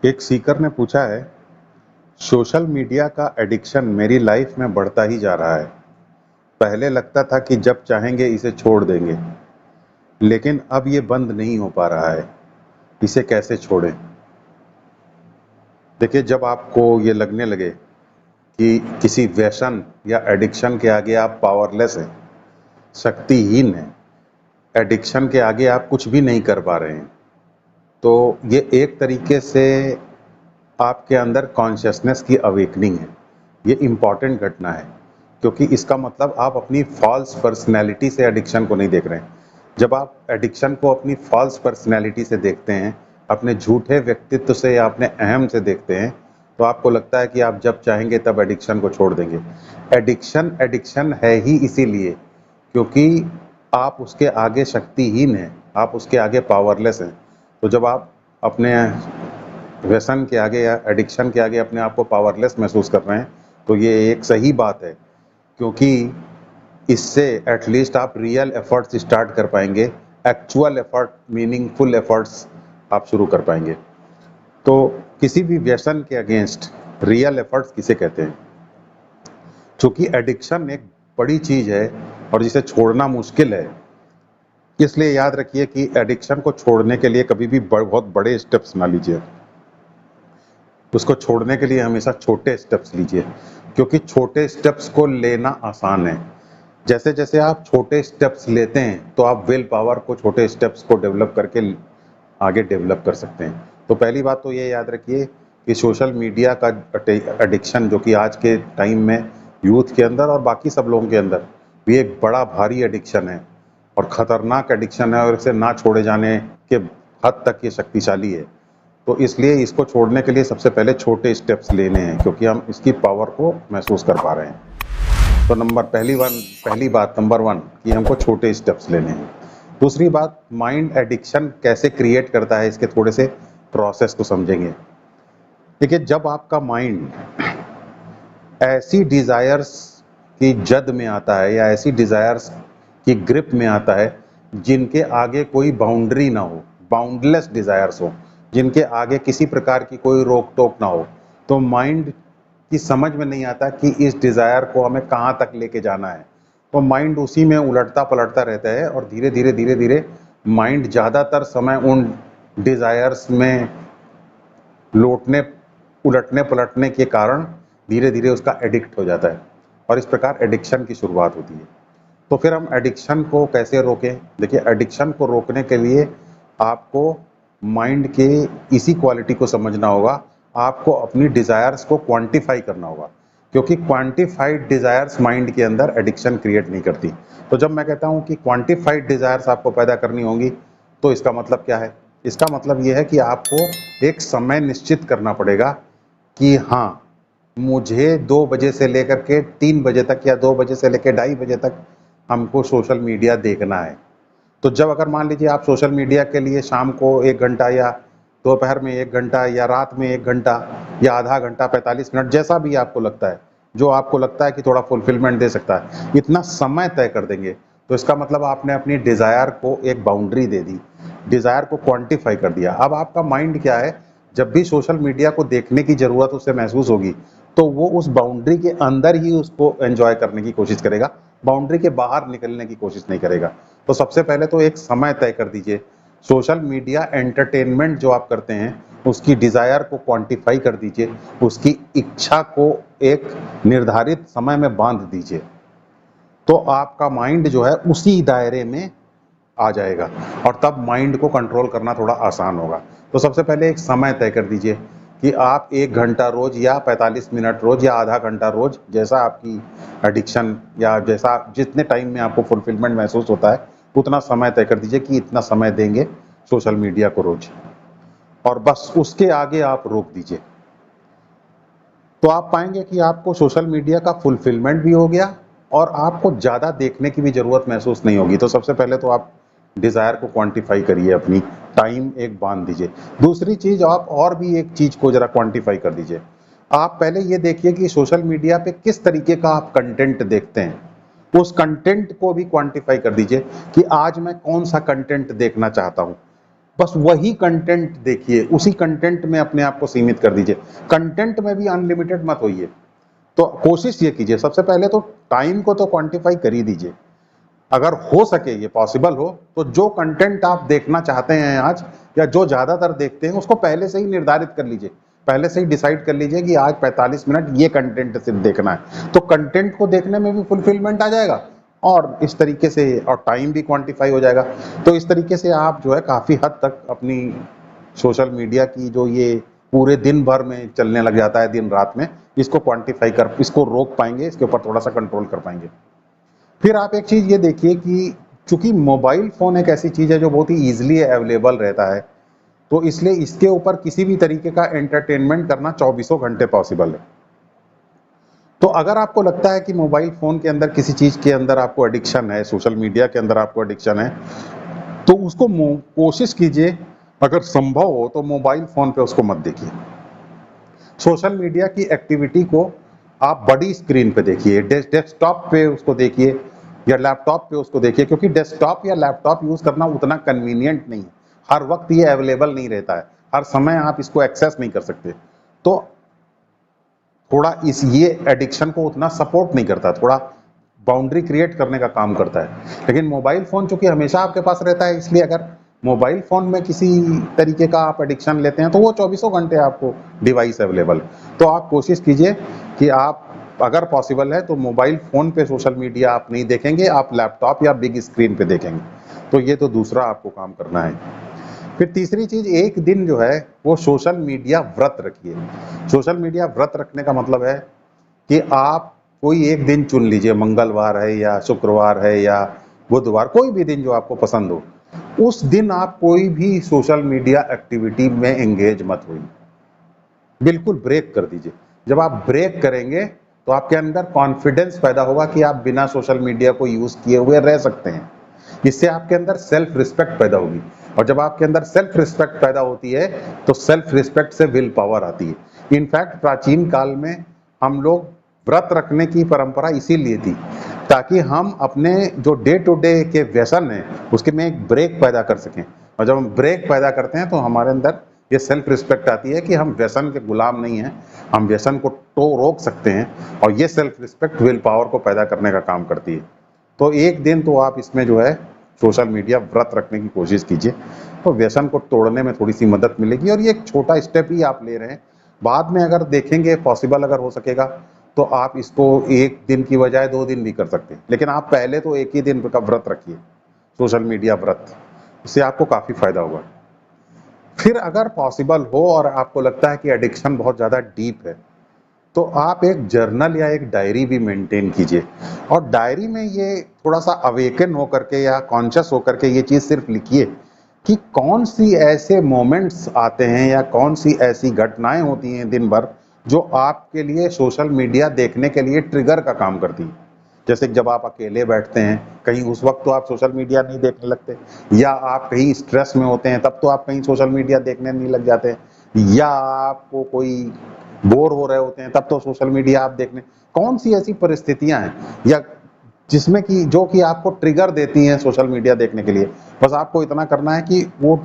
एक सीकर ने पूछा है, सोशल मीडिया का एडिक्शन मेरी लाइफ में बढ़ता ही जा रहा है। पहले लगता था कि जब चाहेंगे इसे छोड़ देंगे, लेकिन अब ये बंद नहीं हो पा रहा है। इसे कैसे छोड़ें? देखिए, जब आपको ये लगने लगे कि किसी व्यसन या एडिक्शन के आगे आप पावरलेस हैं, शक्तिहीन हैं, एडिक्शन के आगे आप कुछ भी नहीं कर पा रहे हैं, तो ये एक तरीके से आपके अंदर कॉन्शियसनेस की अवेकनिंग है। ये इम्पॉर्टेंट घटना है, क्योंकि इसका मतलब आप अपनी फॉल्स पर्सनैलिटी से एडिक्शन को नहीं देख रहे हैं। जब आप एडिक्शन को अपनी फॉल्स पर्सनैलिटी से देखते हैं, अपने झूठे व्यक्तित्व से या अपने अहम से देखते हैं, तो आपको लगता है कि आप जब चाहेंगे तब एडिक्शन को छोड़ देंगे। एडिक्शन एडिक्शन है ही इसीलिए क्योंकि आप उसके आगे शक्तिहीन हैं, आप उसके आगे पावरलेस हैं। तो जब आप अपने व्यसन के आगे या एडिक्शन के आगे अपने आप को पावरलेस महसूस कर रहे हैं, तो ये एक सही बात है, क्योंकि इससे एटलीस्ट आप रियल एफर्ट्स स्टार्ट कर पाएंगे, एक्चुअल एफर्ट, मीनिंगफुल एफर्ट्स आप शुरू कर पाएंगे। तो किसी भी व्यसन के अगेंस्ट रियल एफर्ट्स किसे कहते हैं? चूंकि एडिक्शन एक बड़ी चीज है और जिसे छोड़ना मुश्किल है, इसलिए याद रखिए कि एडिक्शन को छोड़ने के लिए कभी भी बहुत बड़े स्टेप्स ना लीजिए। उसको छोड़ने के लिए हमेशा छोटे स्टेप्स लीजिए, क्योंकि छोटे स्टेप्स को लेना आसान है। जैसे जैसे आप छोटे स्टेप्स लेते हैं, तो आप विल पावर को छोटे स्टेप्स को डेवलप करके आगे डेवलप कर सकते हैं। तो पहली बात तो ये याद रखिए कि सोशल मीडिया का एडिक्शन, जो कि आज के टाइम में यूथ के अंदर और बाकी सब लोगों के अंदर भी एक बड़ा भारी एडिक्शन है और ख़तरनाक एडिक्शन है, और इसे ना छोड़े जाने के हद तक ये शक्तिशाली है। तो इसलिए इसको छोड़ने के लिए सबसे पहले छोटे स्टेप्स लेने हैं, क्योंकि हम इसकी पावर को महसूस कर पा रहे हैं। तो पहली बात नंबर 1 कि हमको छोटे स्टेप्स लेने हैं। दूसरी बात, माइंड एडिक्शन कैसे क्रिएट करता है, इसके थोड़े से प्रोसेस को समझेंगे। देखिए, जब आपका माइंड ऐसी डिज़ायर्स की जद में आता है या ऐसी डिज़ायर्स की ग्रिप में आता है जिनके आगे कोई बाउंड्री ना हो, बाउंडलेस डिज़ायर्स हो, जिनके आगे किसी प्रकार की कोई रोक टोक ना हो, तो माइंड की समझ में नहीं आता कि इस डिज़ायर को हमें कहाँ तक लेके जाना है। तो माइंड उसी में उलटता पलटता रहता है और धीरे धीरे माइंड ज़्यादातर समय उन डिज़ायर्स में लौटने उलटने पलटने के कारण धीरे धीरे उसका एडिक्ट हो जाता है, और इस प्रकार एडिक्शन की शुरुआत होती है। तो फिर हम एडिक्शन को कैसे रोकें? देखिए, एडिक्शन को रोकने के लिए आपको माइंड के इसी क्वालिटी को समझना होगा। आपको अपनी डिज़ायर्स को क्वांटिफाई करना होगा, क्योंकि क्वांटिफाइड डिज़ायर्स माइंड के अंदर एडिक्शन क्रिएट नहीं करती। तो जब मैं कहता हूँ कि क्वांटिफाइड डिज़ायर्स आपको पैदा करनी होंगी, तो इसका मतलब क्या है? इसका मतलब ये है कि आपको एक समय निश्चित करना पड़ेगा कि हाँ, मुझे 2 बजे से लेकर के 3 बजे तक या 2 बजे से लेकर 2:30 बजे तक हमको सोशल मीडिया देखना है। तो जब अगर मान लीजिए आप सोशल मीडिया के लिए शाम को 1 घंटा या दोपहर में 1 घंटा या रात में 1 घंटा या आधा घंटा 45 मिनट, जैसा भी आपको लगता है, जो आपको लगता है कि थोड़ा फुलफिलमेंट दे सकता है, इतना समय तय कर देंगे, तो इसका मतलब आपने अपनी डिज़ायर को एक बाउंड्री दे दी, डिज़ायर को क्वांटिफाई कर दिया। अब आपका माइंड क्या है, जब भी सोशल मीडिया को देखने की ज़रूरत उसे महसूस होगी, तो वो उस बाउंड्री के अंदर ही उसको एंजॉय करने की कोशिश करेगा, बाउंड्री के बाहर निकलने की कोशिश नहीं करेगा। तो सबसे पहले तो एक समय तय कर दीजिए। सोशल मीडिया एंटरटेनमेंट जो आप करते हैं, उसकी डिज़ायर को क्वांटिफाई कर दीजिए, उसकी इच्छा को एक निर्धारित समय में बांध दीजिए, तो आपका माइंड जो है उसी दायरे में आ जाएगा और तब माइंड को कंट्रोल करना थोड़ा आसान होगा। तो सबसे पहले एक समय तय कर दीजिए कि आप 1 घंटा रोज या 45 मिनट रोज या आधा घंटा रोज, जैसा आपकी एडिक्शन या जैसा जितने टाइम में आपको फुलफिलमेंट महसूस होता है, उतना समय तय कर दीजिए कि इतना समय देंगे सोशल मीडिया को रोज, और बस उसके आगे आप रोक दीजिए। तो आप पाएंगे कि आपको सोशल मीडिया का फुलफिलमेंट भी हो गया और आपको ज़्यादा देखने की भी ज़रूरत महसूस नहीं होगी। तो सबसे पहले तो आप डिज़ायर को क्वांटिफाई करिए, अपनी टाइम एक बांध दीजिए। दूसरी चीज़, आप और भी एक चीज़ को ज़रा क्वांटिफाई कर दीजिए। आप पहले ये देखिए कि सोशल मीडिया पे किस तरीके का आप कंटेंट देखते हैं, उस कंटेंट को भी क्वांटिफाई कर दीजिए कि आज मैं कौन सा कंटेंट देखना चाहता हूँ। बस वही कंटेंट देखिए, उसी कंटेंट में अपने आप को सीमित कर दीजिए। कंटेंट में भी अनलिमिटेड मत होइए। तो कोशिश ये कीजिए, सबसे पहले तो टाइम को तो क्वांटिफाई कर ही दीजिए। अगर हो सके, ये पॉसिबल हो, तो जो कंटेंट आप देखना चाहते हैं आज, या जो ज़्यादातर देखते हैं, उसको पहले से ही निर्धारित कर लीजिए। पहले से ही डिसाइड कर लीजिए कि आज 45 मिनट ये कंटेंट सिर्फ देखना है। तो कंटेंट को देखने में भी फुलफिलमेंट आ जाएगा, और इस तरीके से और टाइम भी क्वांटिफाई हो जाएगा। तो इस तरीके से आप जो है काफ़ी हद तक अपनी सोशल मीडिया की जो ये पूरे दिन भर में चलने लग जाता है, दिन रात में, इसको क्वांटिफाई कर, इसको रोक पाएंगे, इसके ऊपर थोड़ा सा कंट्रोल कर पाएंगे। फिर आप एक चीज़ ये देखिए कि चूंकि मोबाइल फ़ोन एक ऐसी चीज़ है जो बहुत ही ईजिली अवेलेबल रहता है, तो इसलिए इसके ऊपर किसी भी तरीके का एंटरटेनमेंट करना चौबीसों घंटे पॉसिबल है। तो अगर आपको लगता है कि मोबाइल फ़ोन के अंदर किसी चीज़ के अंदर आपको एडिक्शन है, सोशल मीडिया के अंदर आपको एडिक्शन है, तो उसको कोशिश कीजिए, अगर संभव हो तो मोबाइल फ़ोन पे उसको मत देखिए। सोशल मीडिया की एक्टिविटी को आप बड़ी स्क्रीन पे देखिए, डेस्कटॉप पे उसको देखिए या लैपटॉप पे उसको देखिए, क्योंकि डेस्कटॉप या लैपटॉप यूज़ करना उतना कन्वीनियंट नहीं है। हर वक्त ये अवेलेबल नहीं रहता है, हर समय आप इसको एक्सेस नहीं कर सकते। तो थोड़ा ये एडिक्शन को उतना सपोर्ट नहीं करता, थोड़ा बाउंड्री क्रिएट करने का काम करता है। लेकिन मोबाइल फ़ोन चूंकि हमेशा आपके पास रहता है, इसलिए अगर मोबाइल फ़ोन में किसी तरीके का आप एडिक्शन लेते हैं, तो वो चौबीसों घंटे आपको डिवाइस अवेलेबल। तो आप कोशिश कीजिए कि आप, अगर पॉसिबल है, तो मोबाइल फ़ोन पे सोशल मीडिया आप नहीं देखेंगे, आप लैपटॉप या बिग स्क्रीन पे देखेंगे। तो ये तो दूसरा आपको काम करना है। फिर तीसरी चीज़, एक दिन जो है वो सोशल मीडिया व्रत रखिए। सोशल मीडिया व्रत रखने का मतलब है कि आप कोई एक दिन चुन लीजिए, मंगलवार है या शुक्रवार है या बुधवार, कोई भी दिन जो आपको पसंद हो, उस दिन आप कोई भी सोशल मीडिया एक्टिविटी में एंगेज मत होइए, बिल्कुल ब्रेक कर दीजिए। जब आप ब्रेक करेंगे तो आपके अंदर कॉन्फिडेंस पैदा होगा कि आप बिना सोशल मीडिया को यूज़ किए हुए रह सकते हैं। इससे आपके अंदर सेल्फ रिस्पेक्ट पैदा होगी, और जब आपके अंदर सेल्फ रिस्पेक्ट पैदा होती है तो सेल्फ रिस्पेक्ट से विल पावर आती है। इनफैक्ट प्राचीन काल में हम लोग व्रत रखने की परंपरा इसीलिए थी, ताकि हम अपने जो डे टू डे के व्यसन हैं उसके में एक ब्रेक पैदा कर सकें। और जब हम ब्रेक पैदा करते हैं तो हमारे अंदर ये सेल्फ रिस्पेक्ट आती है कि हम व्यसन के गुलाम नहीं हैं, हम व्यसन को रोक सकते हैं, और ये सेल्फ रिस्पेक्ट विल पावर को पैदा करने का काम करती है। तो एक दिन तो आप इसमें जो है सोशल मीडिया व्रत रखने की कोशिश कीजिए, तो व्यसन को तोड़ने में थोड़ी सी मदद मिलेगी, और ये एक छोटा स्टेप ही आप ले रहे हैं। बाद में अगर देखेंगे, पॉसिबल अगर हो सकेगा, तो आप इसको एक दिन की बजाय 2 दिन भी कर सकते हैं। लेकिन आप पहले तो एक ही दिन का व्रत रखिए, सोशल मीडिया व्रत, इससे आपको काफ़ी फ़ायदा होगा। फिर अगर पॉसिबल हो और आपको लगता है कि एडिक्शन बहुत ज़्यादा डीप है, तो आप एक जर्नल या एक डायरी भी मेंटेन कीजिए, और डायरी में ये थोड़ा सा अवेकन होकर के या कॉन्शियस होकर के ये चीज़ सिर्फ लिखिए कि कौन सी ऐसे मोमेंट्स आते हैं या कौन सी ऐसी घटनाएं होती हैं दिन भर जो आपके लिए सोशल मीडिया देखने के लिए ट्रिगर का काम करती हैं। जैसे कि जब आप अकेले बैठते हैं कहीं, उस वक्त तो आप सोशल मीडिया नहीं देखने लगते, या आप कहीं स्ट्रेस में होते हैं तब तो आप कहीं सोशल मीडिया देखने नहीं लग जाते, या आपको कोई बोर हो रहे होते हैं तब तो सोशल मीडिया आप देखने। कौन सी ऐसी परिस्थितियां हैं या जिसमें कि जो कि आपको ट्रिगर देती हैं सोशल मीडिया देखने के लिए? बस आपको इतना करना है कि वो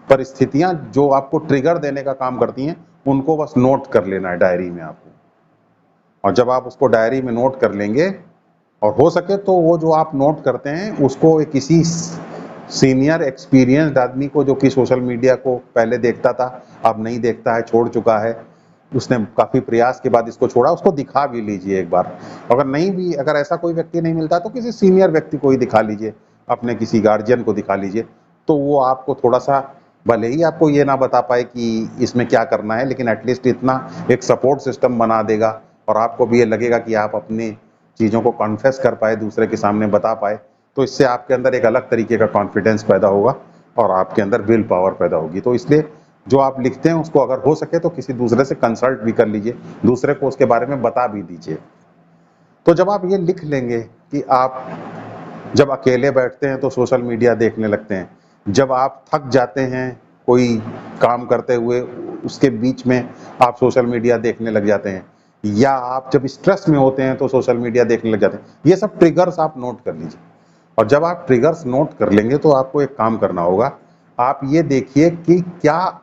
परिस्थितियां जो आपको ट्रिगर देने का काम करती हैं उनको बस नोट कर लेना है डायरी में आपको। और जब आप उसको डायरी में नोट कर लेंगे, और हो सके तो वो जो आप नोट करते हैं उसको किसी सीनियर एक्सपीरियंस्ड आदमी को, जो कि सोशल मीडिया को पहले देखता था अब नहीं देखता है, छोड़ चुका है, उसने काफ़ी प्रयास के बाद इसको छोड़ा, उसको दिखा भी लीजिए एक बार। अगर नहीं भी, अगर ऐसा कोई व्यक्ति नहीं मिलता तो किसी सीनियर व्यक्ति को ही दिखा लीजिए, अपने किसी गार्जियन को दिखा लीजिए। तो वो आपको थोड़ा सा, भले ही आपको ये ना बता पाए कि इसमें क्या करना है, लेकिन एटलीस्ट इतना एक सपोर्ट सिस्टम बना देगा, और आपको भी ये लगेगा कि आप अपनी चीज़ों को कॉन्फेस कर पाए, दूसरे के सामने बता पाए। तो इससे आपके अंदर एक अलग तरीके का कॉन्फिडेंस पैदा होगा, और आपके अंदर विल पावर पैदा होगी। तो इसलिए जो आप लिखते हैं उसको अगर हो सके तो किसी दूसरे से कंसल्ट भी कर लीजिए, दूसरे को उसके बारे में बता भी दीजिए। तो जब आप ये लिख लेंगे कि आप जब अकेले बैठते हैं तो सोशल मीडिया देखने लगते हैं, जब आप थक जाते हैं कोई काम करते हुए उसके बीच में आप सोशल मीडिया देखने लग जाते हैं, या आप जब स्ट्रेस में होते हैं तो सोशल मीडिया देखने लग जाते हैं, ये सब ट्रिगर्स आप नोट कर लीजिए। और जब आप ट्रिगर्स नोट कर लेंगे तो आपको एक काम करना होगा आप ये देखिए कि क्या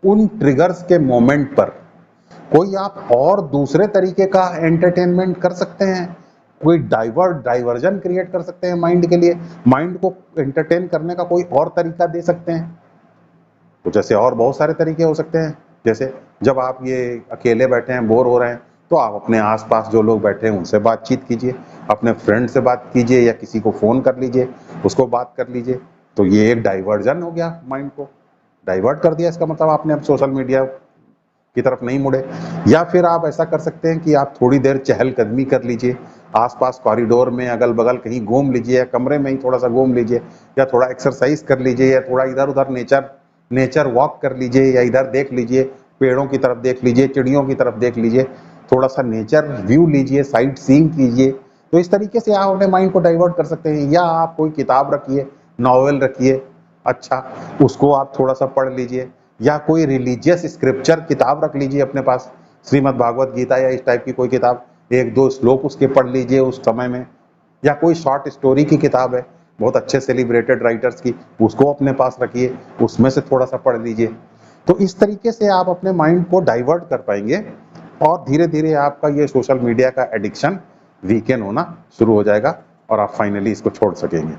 उन ट्रिगर्स के मोमेंट पर कोई आप और दूसरे तरीके का एंटरटेनमेंट कर सकते हैं, कोई डाइवर्जन क्रिएट कर सकते हैं माइंड के लिए, माइंड को एंटरटेन करने का कोई और तरीका दे सकते हैं। तो जैसे और बहुत सारे तरीके हो सकते हैं, जैसे जब आप ये अकेले बैठे हैं, बोर हो रहे हैं, तो आप अपने आसपास जो लोग बैठे हैं उनसे बातचीत कीजिए, अपने फ्रेंड से बात कीजिए या किसी को फ़ोन कर लीजिए, उसको बात कर लीजिए। तो ये एक डाइवर्जन हो गया, माइंड को डाइवर्ट कर दिया, इसका मतलब आपने अब सोशल मीडिया की तरफ नहीं मुड़े। या फिर आप ऐसा कर सकते हैं कि आप थोड़ी देर चहलकदमी कर लीजिए, आसपास कॉरिडोर में अगल-बगल कहीं घूम लीजिए या कमरे में ही थोड़ा-सा घूम लीजिए या थोड़ा एक्सरसाइज कर लीजिए या थोड़ा इधर-उधर नेचर नेचर वॉक कर लीजिए या इधर देख लीजिए, पेड़ों की तरफ देख लीजिए, चिड़ियों की तरफ देख लीजिए, थोड़ा-सा नेचर व्यू लीजिए, साइट सीइंग कीजिए। तो इस तरीके से आप अपने माइंड को डाइवर्ट कर सकते हैं या आप कोई किताब रखिए, नॉवेल रखिए, अच्छा, उसको आप थोड़ा-सा पढ़ लीजिए या कोई रिलीजियस स्क्रिप्चर किताब रख लीजिए अपने पास, श्रीमद् भागवत गीता या इस टाइप की कोई किताब, 1-2 श्लोक उसके पढ़ लीजिए उस समय में, या कोई शॉर्ट स्टोरी की किताब है, बहुत अच्छे सेलिब्रेटेड राइटर्स की, उसको अपने पास रखिए, उसमें से थोड़ा-सा पढ़ लीजिए। तो इस तरीके से आप अपने माइंड को डाइवर्ट कर पाएँगे और धीरे-धीरे आपका ये सोशल मीडिया का एडिक्शन वीकेन होना शुरू हो जाएगा और आप फाइनली इसको छोड़ सकेंगे।